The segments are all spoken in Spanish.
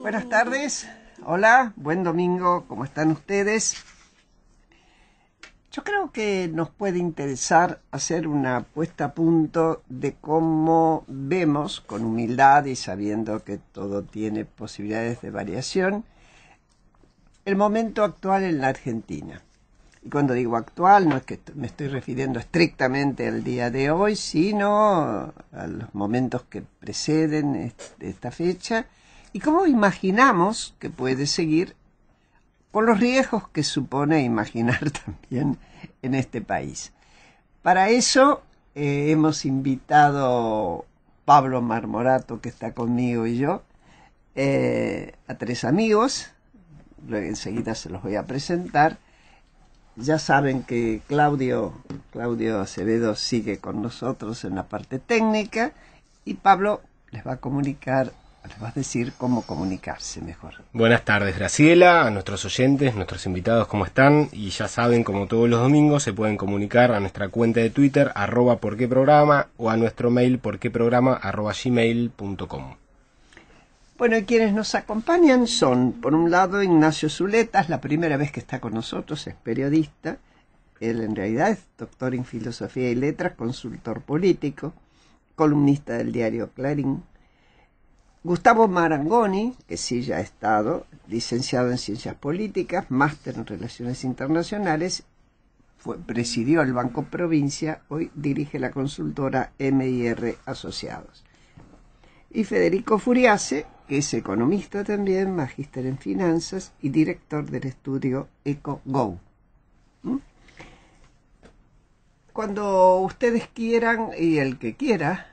Buenas tardes, hola, buen domingo, ¿cómo están ustedes? Yo creo que nos puede interesar hacer una puesta a punto de cómo vemos, con humildad y sabiendo que todo tiene posibilidades de variación, el momento actual en la Argentina. Y cuando digo actual, no es que me estoy refiriendo estrictamente al día de hoy, sino a los momentos que preceden esta fecha, y cómo imaginamos que puede seguir con los riesgos que supone imaginar también en este país. Para eso hemos invitado Pablo Marmorato, que está conmigo, y yo, a tres amigos. Luego enseguida se los voy a presentar. Ya saben que Claudio Acevedo sigue con nosotros en la parte técnica y Pablo les va a decir cómo comunicarse mejor. Buenas tardes, Graciela, a nuestros oyentes, nuestros invitados, ¿cómo están? Y ya saben, como todos los domingos, se pueden comunicar a nuestra cuenta de Twitter, @porqueprograma, o a nuestro mail, porqueprograma@gmail.com. Bueno, y quienes nos acompañan son, por un lado, Ignacio Zuleta, es la primera vez que está con nosotros, es periodista. Él en realidad es doctor en Filosofía y Letras, consultor político, columnista del diario Clarín. Gustavo Marangoni, que sí ya ha estado, licenciado en Ciencias Políticas, máster en Relaciones Internacionales, presidió el Banco Provincia, hoy dirige la consultora M&R Asociados. Y Federico Furiase, que es economista también, magíster en finanzas y director del estudio EcoGo. Cuando ustedes quieran, y el que quiera,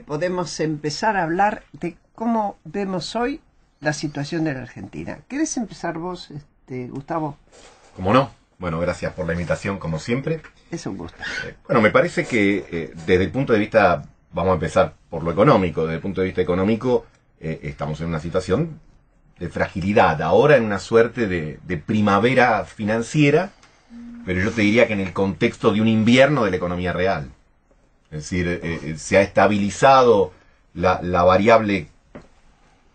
podemos empezar a hablar de cómo vemos hoy la situación de la Argentina. ¿Querés empezar vos, Gustavo? ¿Cómo no? Bueno, gracias por la invitación, como siempre. Es un gusto. Bueno, me parece que desde el punto de vista, vamos a empezar por lo económico, desde el punto de vista económico, estamos en una situación de fragilidad, ahora en una suerte de primavera financiera, pero yo te diría que en el contexto de un invierno de la economía real. Es decir, se ha estabilizado la variable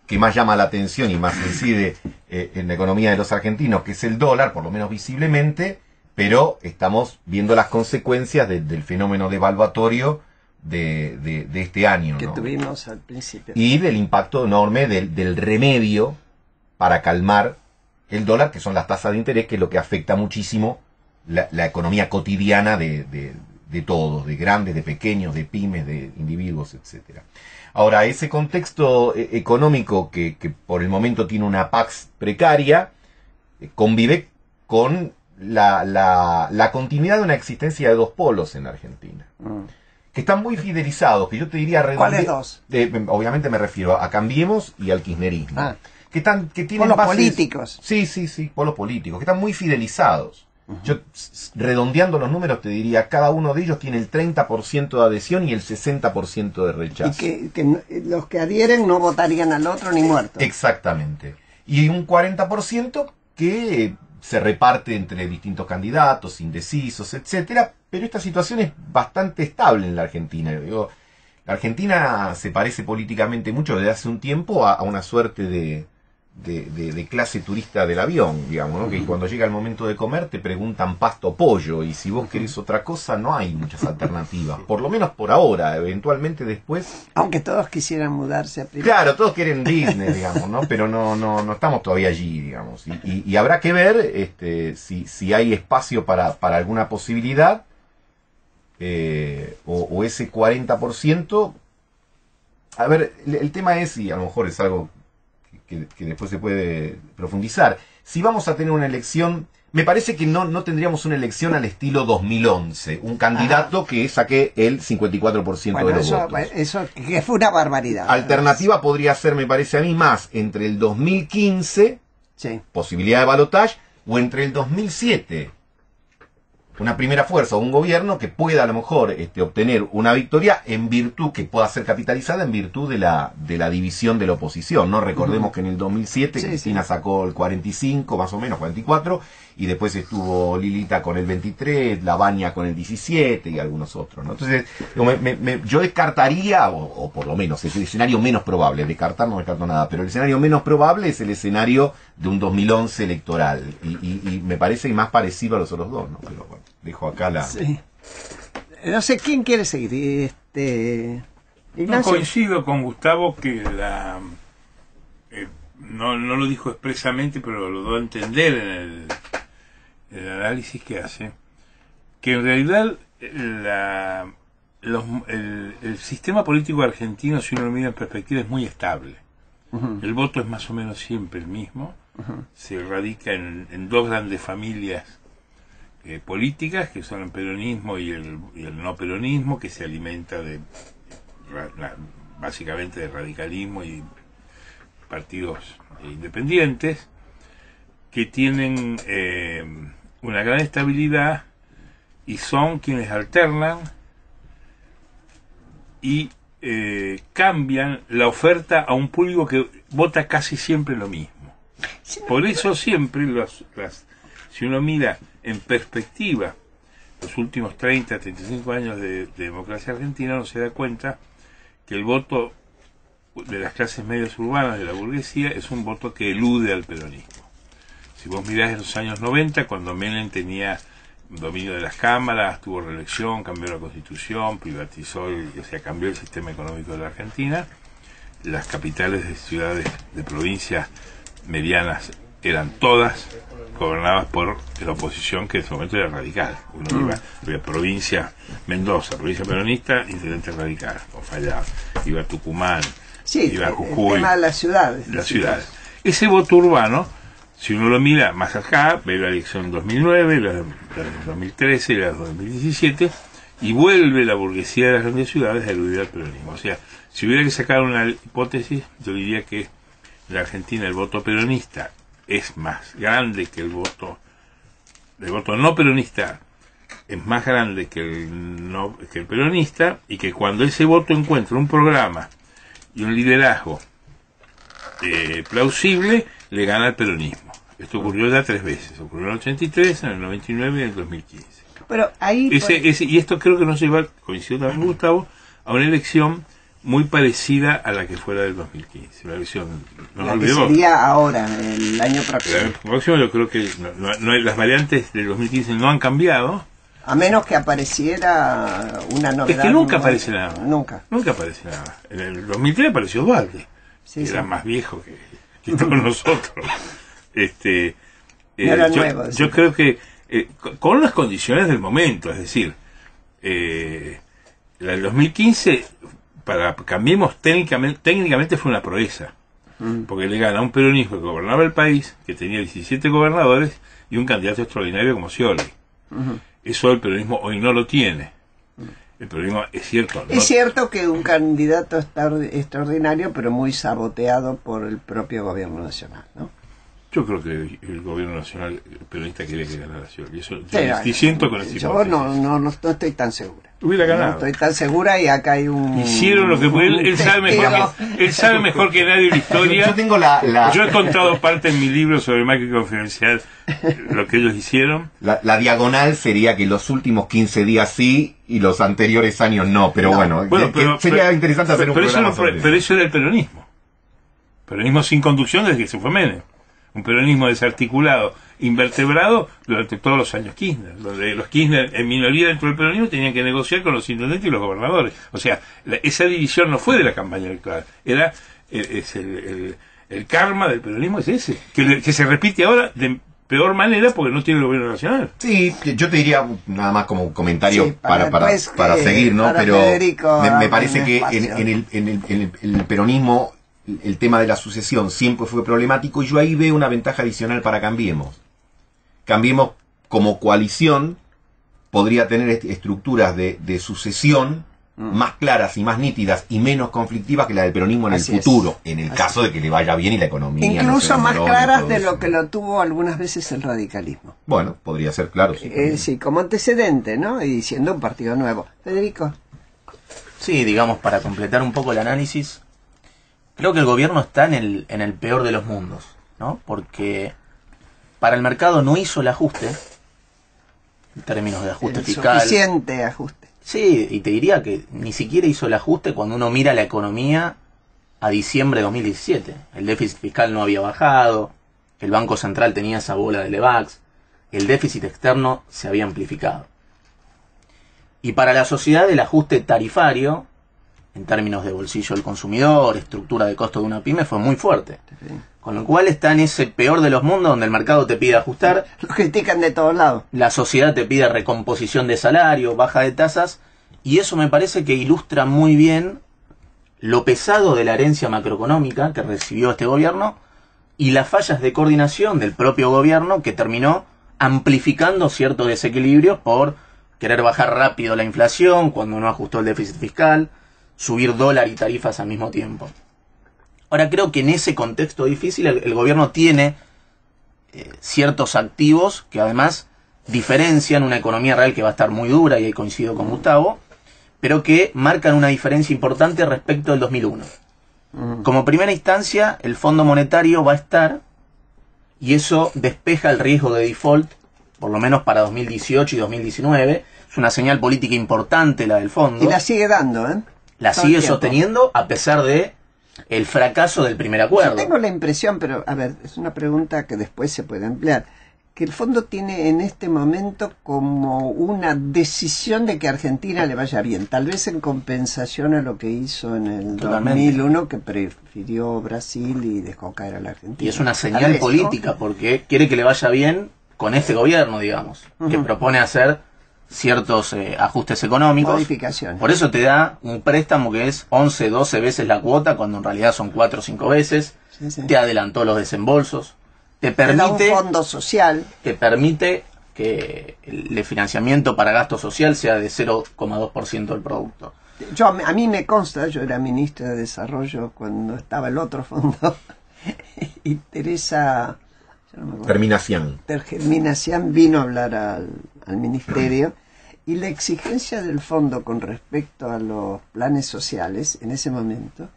que más llama la atención y más incide en la economía de los argentinos, que es el dólar, por lo menos visiblemente, pero estamos viendo las consecuencias del fenómeno devaluatorio de este año, que ¿no? tuvimos al principio. Y del impacto enorme del remedio para calmar el dólar, que son las tasas de interés, que es lo que afecta muchísimo la economía cotidiana de todos, de grandes, de pequeños, de pymes, de individuos, etcétera. Ahora, ese contexto económico que por el momento tiene una pax precaria, convive con la continuidad de una existencia de dos polos en la Argentina, que están muy fidelizados, que yo te diría... ¿Cuáles dos? Obviamente me refiero a Cambiemos y al kirchnerismo. Que tienen polos bases, políticos. Sí, polos políticos, que están muy fidelizados. Yo, redondeando los números, te diría, cada uno de ellos tiene el 30% de adhesión y el 60% de rechazo. Y que los que adhieren no votarían al otro ni muertos. Exactamente. Y un 40% que se reparte entre distintos candidatos, indecisos, etcétera. Pero esta situación es bastante estable en la Argentina. Digo, la Argentina se parece políticamente mucho desde hace un tiempo a una suerte de clase turista del avión, digamos, ¿no? Que cuando llega el momento de comer te preguntan pasto o pollo, y si vos querés otra cosa no hay muchas alternativas, por lo menos por ahora. Eventualmente después, aunque todos quisieran mudarse a primera. Claro, todos quieren Disney, digamos, ¿no? Pero no estamos todavía allí, digamos, y habrá que ver si hay espacio para alguna posibilidad, o ese 40%. A ver, el tema es, y a lo mejor es algo que después se puede profundizar, si vamos a tener una elección, me parece que no tendríamos una elección al estilo 2011, un candidato que saque el 54% de los votos. Eso que fue una barbaridad. Alternativa podría ser, me parece a mí, más entre el 2015, sí, posibilidad de balotaje, o entre el 2007, una primera fuerza o un gobierno que pueda a lo mejor obtener una victoria en virtud, que pueda ser capitalizada en virtud de la división de la oposición, ¿no? Recordemos que en el 2007 Cristina sacó el 45, más o menos, 44, y después estuvo Lilita con el 23, Lavagna con el 17 y algunos otros, ¿no? Entonces, yo descartaría, o por lo menos es el escenario menos probable, descartar no descarto nada, pero el escenario menos probable es el escenario de un 2011 electoral, y me parece más parecido a los otros dos, ¿no? Pero bueno, dejo acá la... Sí. No sé, ¿quién quiere seguir? No, coincido con Gustavo que no lo dijo expresamente, pero lo doy a entender en el análisis que hace, que en realidad el sistema político argentino, si uno lo mira en perspectiva, es muy estable. El voto es más o menos siempre el mismo. Se radica en dos grandes familias políticas, que son el peronismo y el no peronismo, que se alimenta básicamente de radicalismo y partidos independientes, que tienen una gran estabilidad y son quienes alternan y cambian la oferta a un público que vota casi siempre lo mismo. Por eso siempre si uno mira en perspectiva los últimos 30, 35 años de democracia argentina, uno se da cuenta que el voto de las clases medias urbanas, de la burguesía, es un voto que elude al peronismo. Si vos mirás en los años 90, cuando Menem tenía dominio de las cámaras, tuvo reelección, cambió la constitución, privatizó, cambió el sistema económico de la Argentina, las capitales de ciudades de provincias medianas eran todas gobernadas por la oposición, que en ese momento era radical. Uno iba a provincia, Mendoza, provincia peronista, intendente radical, o fallaba. Iba a Tucumán, iba a Jujuy. El tema de las ciudades. Las ciudades. Ese voto urbano, si uno lo mira más acá, ve la elección 2009, la 2013 y la 2017, y vuelve la burguesía de las grandes ciudades a eludir al peronismo. O sea, si hubiera que sacar una hipótesis, yo diría que en la Argentina el voto peronista es más grande que el voto no peronista, es más grande que el peronista, y que cuando ese voto encuentra un programa y un liderazgo plausible, le gana al peronismo. Esto ocurrió ya 3 veces. Ocurrió en el 83, en el 99 y en el 2015. Pero ahí y esto creo que nos lleva, coincido también con Gustavo, a una elección muy parecida a la que fue la del 2015. Una elección, la que sería ahora, el año próximo. El próximo yo creo que las variantes del 2015 no han cambiado. A menos que apareciera una novedad. Es que nunca aparece nada. Nunca aparece nada. En el 2003 apareció Duarte, que era más viejo que todos nosotros. Yo creo que con las condiciones del momento, es decir, la del 2015, para Cambiemos, técnicamente fue una proeza, porque le gana a un peronismo que gobernaba el país, que tenía 17 gobernadores y un candidato extraordinario como Scioli. Eso el peronismo hoy no lo tiene. El peronismo, es cierto. Es cierto que un candidato extraordinario, pero muy saboteado por el propio gobierno nacional, ¿no? Yo creo que el gobierno nacional peronista quería que ganara Scioli. Eso siento con esa hipótesis. Yo no estoy tan segura. Hubiera ganado. No estoy tan segura, y acá hay un... Hicieron lo que él sabe mejor que nadie la historia. Yo tengo Yo he contado parte en mi libro sobre Macri Confidencial lo que ellos hicieron. La diagonal sería que los últimos 15 días sí y los anteriores años no, pero sería interesante hacer un programa sobre eso. Pero eso era el peronismo. Peronismo sin conducción desde que se fue Menem. Un peronismo desarticulado, invertebrado durante todos los años Kirchner, donde los Kirchner en minoría dentro del peronismo tenían que negociar con los intendentes y los gobernadores. O sea, esa división no fue de la campaña electoral, era el karma del peronismo, es ese, que se repite ahora de peor manera porque no tiene el gobierno nacional. Sí, yo te diría nada más como comentario para seguir, ¿no? Para pero Federico, me parece que en el peronismo el tema de la sucesión siempre fue problemático, y yo ahí veo una ventaja adicional para Cambiemos. Cambiemos como coalición podría tener estructuras de sucesión más claras y más nítidas y menos conflictivas que la del peronismo en Así el es. futuro, en el Así caso de que le vaya bien y la economía no Incluso se más desmorone y claras todo de eso. lo que lo tuvo algunas veces el radicalismo. Bueno, podría ser, claro. Sí, también. Sí, como antecedente, ¿no? Y siendo un partido nuevo. Federico. Sí, digamos, para completar un poco el análisis, creo que el gobierno está en el peor de los mundos, ¿no? Porque para el mercado no hizo el ajuste, en términos de ajuste El fiscal. suficiente ajuste. Sí, y te diría que ni siquiera hizo el ajuste cuando uno mira la economía a diciembre de 2017. El déficit fiscal no había bajado, el Banco Central tenía esa bola de Levax, el déficit externo se había amplificado. Y para la sociedad el ajuste tarifario, en términos de bolsillo del consumidor, estructura de costo de una pyme, fue muy fuerte. Con lo cual está en ese peor de los mundos donde el mercado te pide ajustar, Lo critican de todos lados. la sociedad te pide recomposición de salario, baja de tasas, y eso me parece que ilustra muy bien lo pesado de la herencia macroeconómica que recibió este gobierno y las fallas de coordinación del propio gobierno que terminó amplificando ciertos desequilibrios por querer bajar rápido la inflación cuando no ajustó el déficit fiscal, subir dólar y tarifas al mismo tiempo. Ahora creo que en ese contexto difícil el gobierno tiene ciertos activos que además diferencian una economía real que va a estar muy dura, y ahí coincido con Gustavo, pero que marcan una diferencia importante respecto del 2001. Como primera instancia, el Fondo Monetario va a estar, y eso despeja el riesgo de default, por lo menos para 2018 y 2019. Es una señal política importante la del fondo. Y la sigue dando, ¿eh? La Todo sigue el tiempo. sosteniendo a pesar de el fracaso del primer acuerdo. Yo tengo la impresión, pero a ver, es una pregunta que después se puede emplear, que el fondo tiene en este momento como una decisión de que a Argentina le vaya bien, tal vez en compensación a lo que hizo en el Totalmente. 2001, que prefirió Brasil y dejó caer a la Argentina. Y es una Tal señal vez, ¿no? política porque quiere que le vaya bien con este gobierno, digamos, que propone hacer ciertos ajustes económicos. Modificaciones. Por eso te da un préstamo que es 11, 12 veces la cuota, cuando en realidad son 4 o 5 veces. Sí, sí. Te adelantó los desembolsos. Te Te da un permite, fondo social. te permite que el financiamiento para gasto social sea de 0,2% del producto. A mí me consta, yo era ministra de Desarrollo cuando estaba el otro fondo, y Teresa... yo no me acuerdo. Terminación. Terminación vino a hablar al ministerio, y la exigencia del fondo con respecto a los planes sociales en ese momento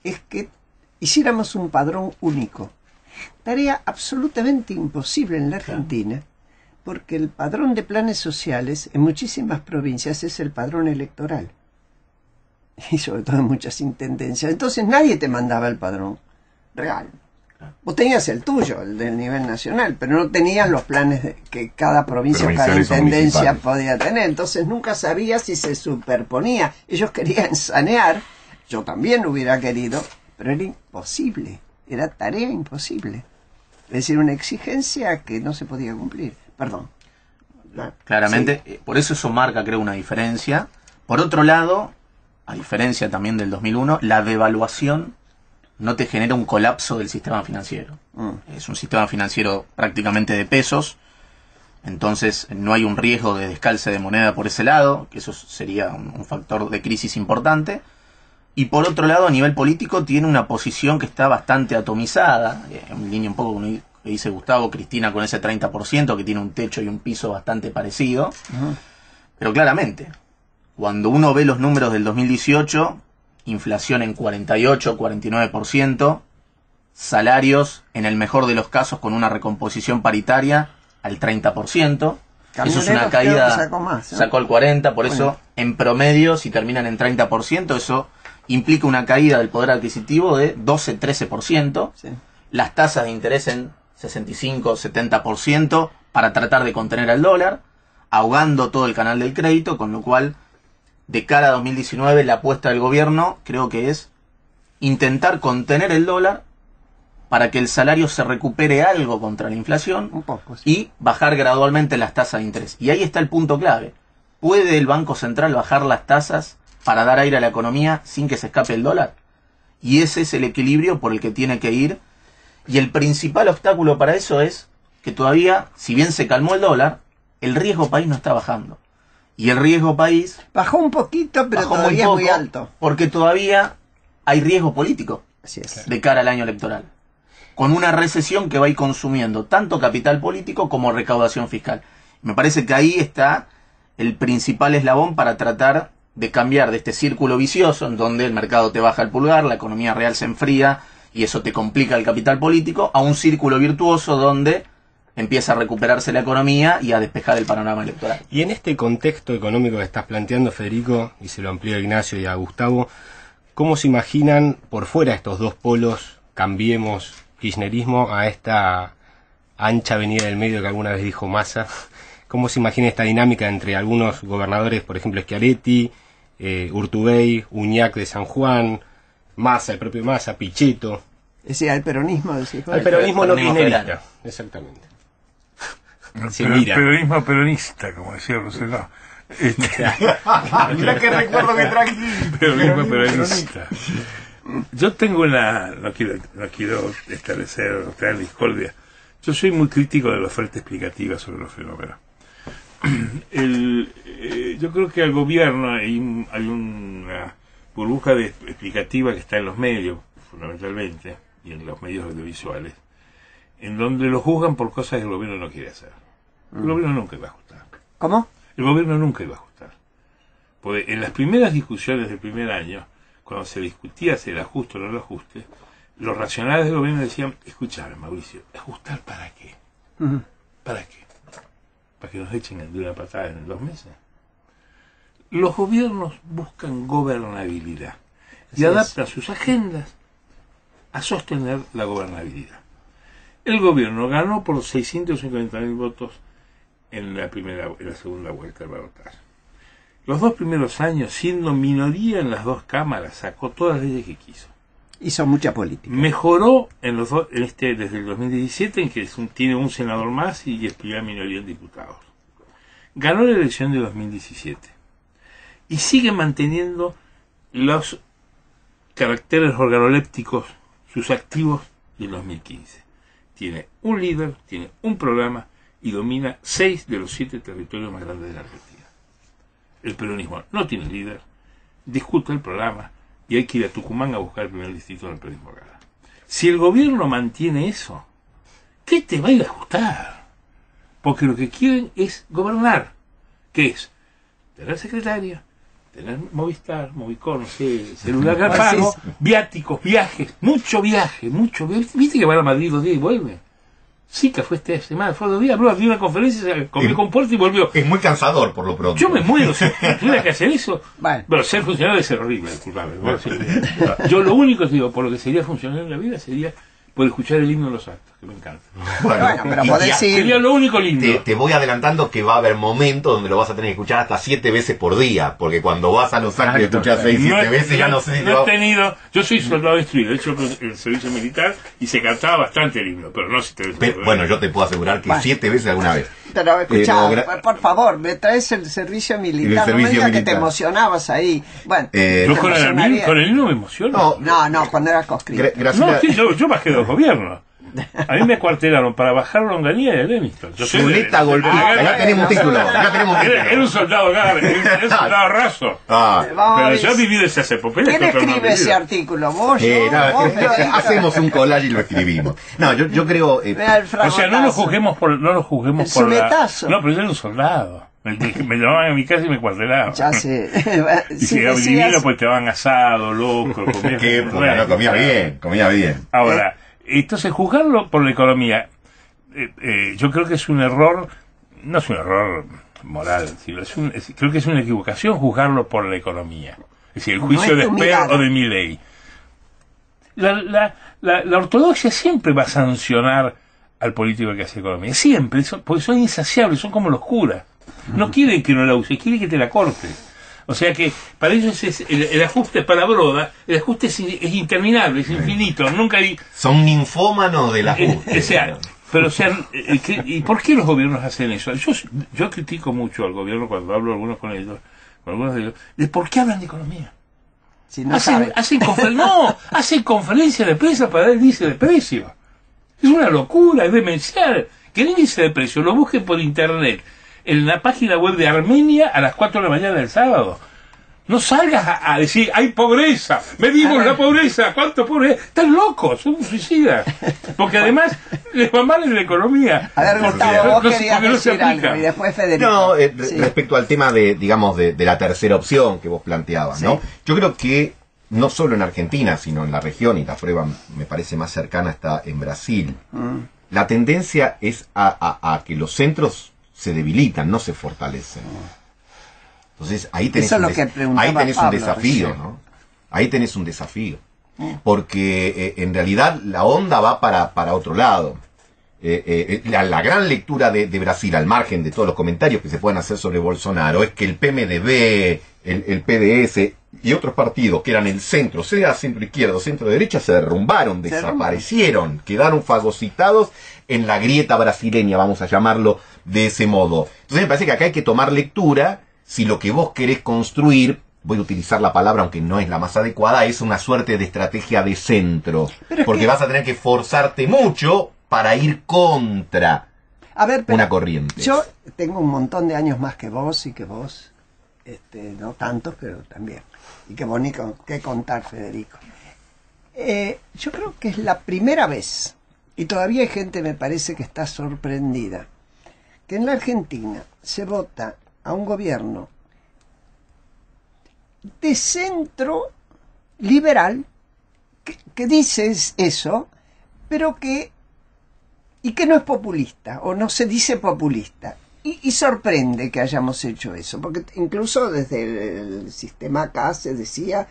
es que hiciéramos un padrón único. Tarea absolutamente imposible en la Argentina, porque el padrón de planes sociales en muchísimas provincias es el padrón electoral, y sobre todo en muchas intendencias. Entonces nadie te mandaba el padrón real. Vos tenías el tuyo, el del nivel nacional, pero no tenías los planes que cada provincia o cada Provinciales o intendencia municipales. podía tener. Entonces nunca sabías si se superponía. Ellos querían sanear, yo también hubiera querido, pero era imposible, era tarea imposible. Es decir, una exigencia que no se podía cumplir. Perdón. Claramente, Sí. por eso marca, creo, una diferencia. Por otro lado, a diferencia también del 2001, la devaluación no te genera un colapso del sistema financiero. Es un sistema financiero prácticamente de pesos, entonces no hay un riesgo de descalce de moneda por ese lado, que eso sería un factor de crisis importante. Y por otro lado, a nivel político, tiene una posición que está bastante atomizada, en línea un poco con lo que dice Gustavo, Cristina con ese 30%, que tiene un techo y un piso bastante parecido. Pero claramente, cuando uno ve los números del 2018, inflación en 48, 49%, salarios, en el mejor de los casos, con una recomposición paritaria al 30%. Eso es una Camioneros creo caída, que sacó más, ¿no? sacó el 40%, por eso Bueno. en promedio, si terminan en 30%, eso implica una caída del poder adquisitivo de 12-13%. Sí. Las tasas de interés en 65-70% para tratar de contener al dólar, ahogando todo el canal del crédito, con lo cual, de cara a 2019, la apuesta del gobierno creo que es intentar contener el dólar para que el salario se recupere algo contra la inflación Un poco, sí. y bajar gradualmente las tasas de interés. Y ahí está el punto clave. ¿Puede el Banco Central bajar las tasas para dar aire a la economía sin que se escape el dólar? Y ese es el equilibrio por el que tiene que ir. Y el principal obstáculo para eso es que todavía, si bien se calmó el dólar, el riesgo país no está bajando. Y el riesgo país Bajó un poquito, pero bajó todavía muy es poco, muy alto. porque todavía hay riesgo político Así es. de cara al año electoral, con una recesión que va a ir consumiendo tanto capital político como recaudación fiscal. Me parece que ahí está el principal eslabón para tratar de cambiar de este círculo vicioso en donde el mercado te baja el pulgar, la economía real se enfría y eso te complica el capital político, a un círculo virtuoso donde empieza a recuperarse la economía y a despejar el panorama electoral. Y en este contexto económico que estás planteando, Federico, y se lo amplío a Ignacio y a Gustavo, ¿cómo se imaginan por fuera estos dos polos, Cambiemos, kirchnerismo, a esta ancha avenida del medio que alguna vez dijo Massa? ¿Cómo se imagina esta dinámica entre algunos gobernadores, por ejemplo Schiaretti, Urtubey, Uñac de San Juan, Massa, el propio Massa, Pichetto? Decía, el peronismo, decís vos. El peronismo no peronismo kirchnerista, federal. exactamente. El Se mira. peronismo peronista, como decía Rousseau. Mirá qué recuerdo que traje. Peronismo peronista. Yo tengo no quiero establecer o crear discordia. Yo soy muy crítico de la oferta explicativa sobre los fenómenos. Yo creo que al gobierno hay una burbuja explicativa que está en los medios, fundamentalmente, y en los medios audiovisuales, en donde lo juzgan por cosas que el gobierno no quiere hacer. El gobierno nunca iba a ajustar. ¿Cómo? El gobierno nunca iba a ajustar. Porque en las primeras discusiones del primer año, cuando se discutía si el ajuste o no el ajuste, los racionales del gobierno decían, escuchame, Mauricio, ¿ajustar para qué? Ujú. ¿Para qué? ¿Para que nos echen de una patada en 2 meses? Los gobiernos buscan gobernabilidad y Así adaptan sus agendas a sostener la gobernabilidad. El gobierno ganó por 650.000 votos en la segunda vuelta del balotaje. Los 2 primeros años, siendo minoría en las 2 cámaras, sacó todas las leyes que quiso. Hizo mucha política. Mejoró desde el 2017, en que tiene un senador más y es primera minoría en diputados. Ganó la elección de 2017 y sigue manteniendo los caracteres organolépticos, sus activos del 2015. Tiene un líder, tiene un programa y domina 6 de los 7 territorios más grandes de la Argentina. El peronismo no tiene líder, discute el programa y hay que ir a Tucumán a buscar el primer distrito del peronismo gana. Si el gobierno mantiene eso, ¿qué te va a ir a ajustar? Porque lo que quieren es gobernar. ¿Qué es? Tener secretaria, tener Movistar, Movicor, no sé, celular de pago, viáticos, viajes, mucho viaje. ¿Viste que van a Madrid 2 días y vuelven? Sica fue esta semana, fue 2 días, habló, dio una conferencia, comió con Puerto y volvió. Es muy cansador por lo pronto. Yo me muero si tuviera que hacer eso. Bueno. Bueno, ser funcionario debe ser horrible, disculpame. Yo lo único que digo, por lo que sería funcionario en la vida, sería por escuchar el himno de los actos, que me encanta. Bueno, pero podés ir. Sería lo único lindo. Te voy adelantando que va a haber momentos donde lo vas a tener que escuchar hasta 7 veces por día, porque cuando vas a los actos y escuchas 6, 7 veces, ya no sé si no he tenido. Yo soy soldado instruido, he hecho el servicio militar y se cantaba bastante el himno, pero no si te Bueno, yo te puedo asegurar que Bueno. 7 veces alguna vez. Pero escuchá, Pero por favor, me traes el servicio militar. El No me servicio digas que te militar. emocionabas ahí. Bueno, Yo te con emocionaría. el himno me emociono. No, cuando eras conscripto. No, sí, yo bajé 2 gobiernos. A mí me acuartelaron para bajar Longanía y a Leniston. Yo soy Zuleta golpista, ya tenemos título. Ya tenemos Era un soldado era un soldado raso. Ah. Vamos a Pero ver. yo he vivido esas epopeyas. ¿Quién que otros no han escribe ese vivido. artículo? ¿Vos? No, yo? hacemos un collage y lo escribimos. No, yo creo. Mira el O sea, no lo fragotazo. juzguemos por El la... zuletazo. No, pero yo era un soldado. Me llamaban a mi casa y me cuartelaban. Ya sé. Y Sí, si era decías- divino, pues te daban asado, loco. comías Qué como época, rey. no, comía bien, comía bien. Ahora, entonces juzgarlo por la economía, yo creo que es un error, no es un error moral, sino creo que es una equivocación juzgarlo por la economía. Es decir, el No juicio es de tu Esper mirada. o de Milei. La ortodoxia siempre va a sancionar al político que hace economía, siempre, porque son insaciables, son como los curas. No quieren que uno la use, quieren que te la corte. O sea que para ellos el ajuste para Broda, el ajuste es interminable, es infinito, nunca hay... Son ninfómanos del ajuste. ¿Y por qué los gobiernos hacen eso? Yo critico mucho al gobierno cuando hablo con algunos de ellos, de por qué hablan de economía. Si no sabe. Hacen conferencias de prensa para dar el índice de precio. Es una locura, es demencial. Que el índice de precio lo busquen por internet en la página web de Armenia a las 4 de la mañana del sábado. No salgas a decir, hay pobreza, medimos la pobreza, ¿cuánto pobreza? Están locos, son suicidas. Porque además les va mal en la economía. A ver, Gustavo, vos querías decir algo, y después Federico. No, respecto al tema digamos, de la tercera opción que vos planteabas, ¿no? Yo creo que no solo en Argentina, sino en la región, y la prueba me parece más cercana está en Brasil, la tendencia es a que los centros se debilitan, no se fortalecen. Entonces ahí tenés, un desafío, ¿no? Ahí tenés un desafío. Porque en realidad la onda va para otro lado. La gran lectura de Brasil, al margen de todos los comentarios que se pueden hacer sobre Bolsonaro, es que el PMDB, el PDS y otros partidos que eran el centro, sea centro izquierda o centro derecha, se derrumbaron, desaparecieron, quedaron fagocitados en la grieta brasileña, vamos a llamarlo de ese modo. Entonces me parece que acá hay que tomar lectura. Si lo que vos querés construir, voy a utilizar la palabra aunque no es la más adecuada, es una suerte de estrategia de centro. Porque vas a tener que forzarte mucho para ir contra una corriente. Yo tengo un montón de años más que vos y que vos, no tantos, pero también. Y que vos ni qué contar, Federico. Yo creo que es la primera vez, y todavía hay gente, me parece, que está sorprendida, que en la Argentina se vota a un gobierno de centro liberal que dice eso, pero que no es populista, o no se dice populista. Y sorprende que hayamos hecho eso, porque incluso desde el sistema acá se decía,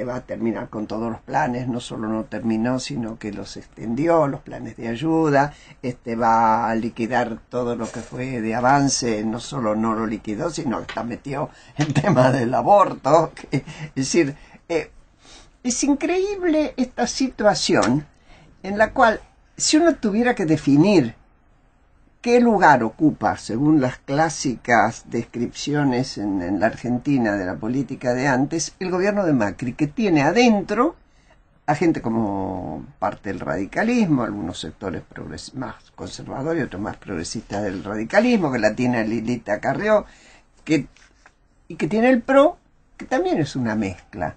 va a terminar con todos los planes, no solo no terminó, sino que los extendió, los planes de ayuda, va a liquidar todo lo que fue de avance, no solo no lo liquidó, sino que está metido en tema del aborto. Es decir, es increíble esta situación en la cual, si uno tuviera que definir qué lugar ocupa, según las clásicas descripciones en la Argentina de la política de antes, el gobierno de Macri, que tiene adentro a gente como parte del radicalismo, algunos sectores más conservadores y otros más progresistas del radicalismo, que la tiene Lilita Carrió, y que tiene el PRO, que también es una mezcla.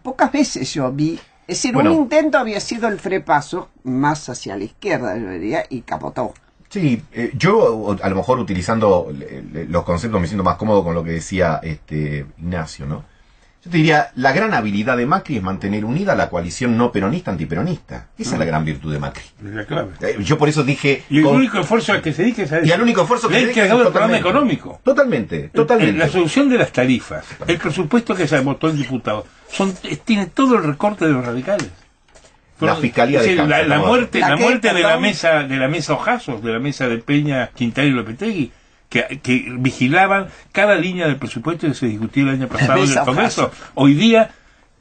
Pocas veces yo vi, es decir, un intento había sido el Frepaso, más hacia la izquierda, yo diría, y capotó. Sí, yo a lo mejor utilizando los conceptos me siento más cómodo con lo que decía Ignacio, ¿no? Yo te diría, la gran habilidad de Macri es mantener unida la coalición no peronista antiperonista. Esa es la gran virtud de Macri. La clave. Yo por eso dije... Y el único esfuerzo al que se dedique es a eso. Y el único esfuerzo que se dedique es el programa económico. Totalmente. La solución de las tarifas, el presupuesto que se votó el diputado, tiene todo el recorte de los radicales. La fiscalía de la muerte de la mesa Ojazos, de la mesa de Peña, Quintana y Lopetegui, que vigilaban cada línea del presupuesto que se discutió el año pasado en el Congreso. Hoy día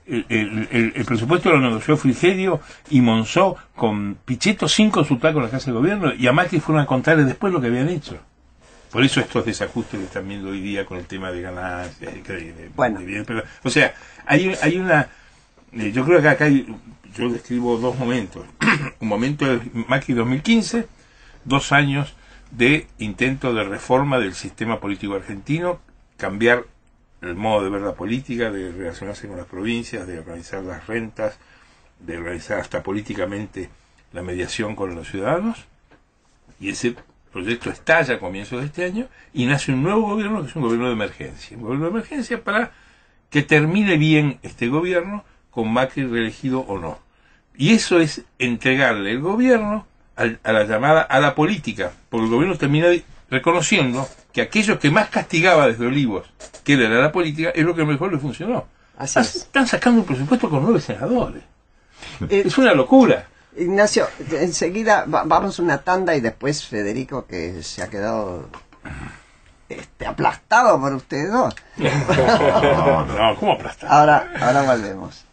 el presupuesto lo negoció Frigerio y Monzó con Pichetto sin consultar con la Casa de Gobierno, y a Macri fueron a contarle después lo que habían hecho. Por eso estos desajustes que están viendo hoy día con el tema de ganancias, o sea, hay una... yo creo que acá yo describo dos momentos. Un momento es Macri 2015, 2 años de intento de reforma del sistema político argentino, cambiar el modo de ver la política, de relacionarse con las provincias, de organizar las rentas, de organizar hasta políticamente la mediación con los ciudadanos. Y ese proyecto estalla a comienzos de este año y nace un nuevo gobierno, que es un gobierno de emergencia. Un gobierno de emergencia para que termine bien este gobierno, con Macri reelegido o no. Y eso es entregarle el gobierno a la llamada a la política, porque el gobierno termina reconociendo que aquellos que más castigaba desde Olivos, que era la política, es lo que mejor le funcionó. Están sacando un presupuesto con 9 senadores. Es una locura. Ignacio, enseguida vamos a una tanda y después Federico, que se ha quedado aplastado por ustedes dos. No, ¿cómo aplastado? Ahora volvemos.